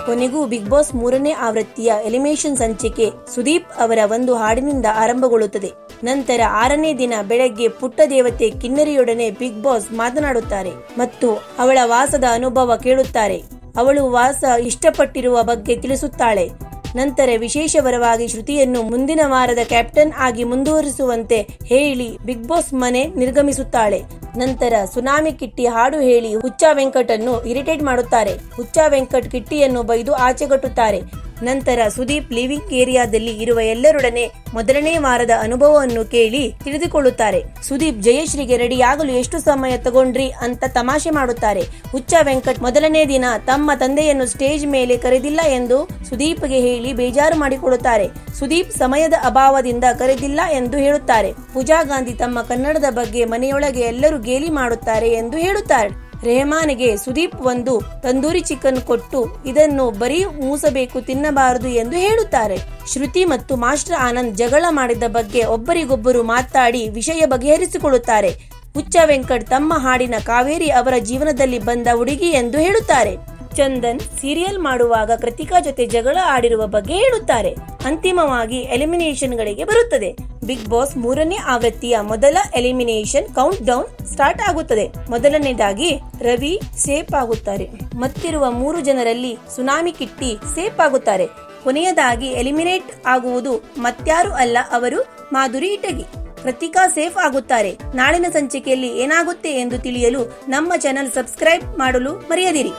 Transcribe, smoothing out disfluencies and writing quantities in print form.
ಕೊನೆಗೂ big boss 3ನೇ ಆವೃತ್ತಿಯ ಎಲಿಮಿನೇಷನ್ ಸಂಚಿಕೆ ಸುದೀಪ್ ಅವರ ಒಂದು ಹಾಡಿನಿಂದ ಆರಂಭಗೊಳ್ಳುತ್ತದೆ. ನಂತರ 6ನೇ ದಿನ ಬೆಳಗ್ಗೆ ಪುಟ್ಟ ದೇವತೆ ಕಿನ್ನರಿಯೊಡನೆ ಬಿಗ್ ಬಾಸ್ ಮಾತನಾಡುತ್ತಾರೆ ಮತ್ತು ಅವಳ ವಾಸದ ಅನುಭವ ಕೇಳುತ್ತಾರೆ. ಅವಳು ವಾಸ ಇಷ್ಟಪಟ್ಟಿರುವ ಬಗ್ಗೆ ತಿಳಿಸುತ್ತಾಳೆ. ನಂತರ ವಿಶೇಷವರವಾಗಿ ಶ್ರುತಿಯನ್ನು ಮುಂದಿನ ವಾರದ ಕ್ಯಾಪ್ಟನ್ ಆಗಿ ಮುಂದುವರಿಸುವಂತೆ ಹೇಳಿ ಬಿಗ್ ಬಾಸ್ ಮನೆ ನಿರ್ಗಮಿಸುತ್ತಾಳೆ. ನಂತರ ಸುನಾಮಿ ಕಿಟ್ಟಿ ಹಾಡು ಹೇಳಿ ಹುಚ್ಚ ವೆಂಕಟ್ ಅನ್ನು ಇರಿಟೇಟ್ ಮಾಡುತ್ತಾರೆ. ಹುಚ್ಚ ವೆಂಕಟ್ ಕಿಟ್ಟಿಯನ್ನು ಬೈದು ಆಚೆಗಟ್ಟುತ್ತಾರೆ. ನಂತರ ಸುದೀಪ್ ಲಿವಿಂಗ್ ಏರಿಯಾದಲ್ಲಿ ಇರುವ ಎಲ್ಲರೊಡನೆ ಮೊದಲನೇ ವಾರದ ಅನುಭವವನ್ನು ಕೇಳಿ ತಿಳಿದುಕೊಳ್ಳುತ್ತಾರೆ. ಸುದೀಪ್ ಜಯಶ್ರೀಗೆ ರೆಡಿಯಾಗಲು ಎಷ್ಟು ಸಮಯ ತಗೊಂಡ್ರಿ ಅಂತ ತಮಾಷೆ ಮಾಡುತ್ತಾರೆ. ಹುಚ್ಚ ವೆಂಕಟ್ ಮೊದಲನೇ ದಿನ ತಮ್ಮ ತಂದೆಯನ್ನು ಸ್ಟೇಜ್ ಮೇಲೆ ಕರೆದಿಲ್ಲ ಎಂದು ಸುದೀಪ್ಗೆ ಹೇಳಿ ಬೇಜಾರು ಮಾಡಿಕೊಳ್ಳುತ್ತಾರೆ. ಸುದೀಪ್ ಸಮಯದ ಅಭಾವದಿಂದ ಕರೆದಿಲ್ಲ ಎಂದು ಹೇಳುತ್ತಾರೆ. ಪೂಜಾ ಗಾಂಧಿ ತಮ್ಮ ಕನ್ನಡದ ಬಗ್ಗೆ ಮನೆಯೊಳಗೆ ಎಲ್ಲರೂ ಗೇಲಿ ಮಾಡುತ್ತಾರೆ ಎಂದು ಹೇಳುತ್ತಾರೆ. ರೆಹಮಾನ್ಗೆ ಸುದೀಪ್ ಒಂದು ತಂದೂರಿ ಚಿಕನ್ ಕೊಟ್ಟು ಇದನ್ನು ಬರೀ ಮೂಸಬೇಕು ತಿನ್ನಬಾರದು ಎಂದು ಹೇಳುತ್ತಾರೆ. ಶ್ರುತಿ ಮತ್ತು ಮಾಸ್ಟರ್ ಆನಂದ್ ಜಗಳ ಮಾಡಿದ ಬಗ್ಗೆ ಒಬ್ಬರಿಗೊಬ್ಬರು ಮಾತಾಡಿ ವಿಷಯ ಬಗೆಹರಿಸಿಕೊಳ್ಳುತ್ತಾರೆ. ಹುಚ್ಚ ವೆಂಕಟ್ ತಮ್ಮ ಹಾಡಿನ ಕಾವೇರಿ ಅವರ ಜೀವನದಲ್ಲಿ ಬಂದ ಹುಡುಗಿ ಎಂದು ಹೇಳುತ್ತಾರೆ. ಚಂದನ್ ಸೀರಿಯಲ್ ಮಾಡುವಾಗ ಕೃತಿಕಾ ಜೊತೆ ಜಗಳ ಆಡಿರುವ ಬಗ್ಗೆ ಹೇಳುತ್ತಾರೆ. ಅಂತಿಮವಾಗಿ ಎಲಿಮಿನೇಷನ್ ಗಳಿಗೆ ಬರುತ್ತದೆ. ಬಿಗ್ ಬಾಸ್ 3ನೇ ಆವೃತ್ತಿಯ ಮೊದಲ ಎಲಿಮಿನೇಷನ್ ಕೌಂಟ್ ಡೌನ್ ಸ್ಟಾರ್ಟ್ ಆಗುತ್ತದೆ. ಮೊದಲನೇದಾಗಿ ರವಿ ಸೇಫ್ ಆಗುತ್ತಾರೆ. ಮತ್ತಿರುವ 3 ಜನರಲ್ಲಿ ಸುನಾಮಿ ಕಿಟ್ಟಿ ಸೇಫ್ ಆಗುತ್ತಾರೆ. ಕೊನೆಯದಾಗಿ ಎಲಿಮಿನೇಟ್ ಆಗುವುದು ಮತ್ಯಾರು ಅಲ್ಲ, ಅವರು ಮಾಧುರಿ ಇಟಗಿ. ಕೃತಿಕಾ ಸೇಫ್ ಆಗುತ್ತಾರೆ. ನಾಳಿನ ಸಂಚಿಕೆಯಲ್ಲಿ ಏನಾಗುತ್ತೆ ಎಂದು ತಿಳಿಯಲು ನಮ್ಮ ಚಾನೆಲ್ ಸಬ್ಸ್ಕ್ರೈಬ್ ಮಾಡಲು ಮರೆಯದಿರಿ.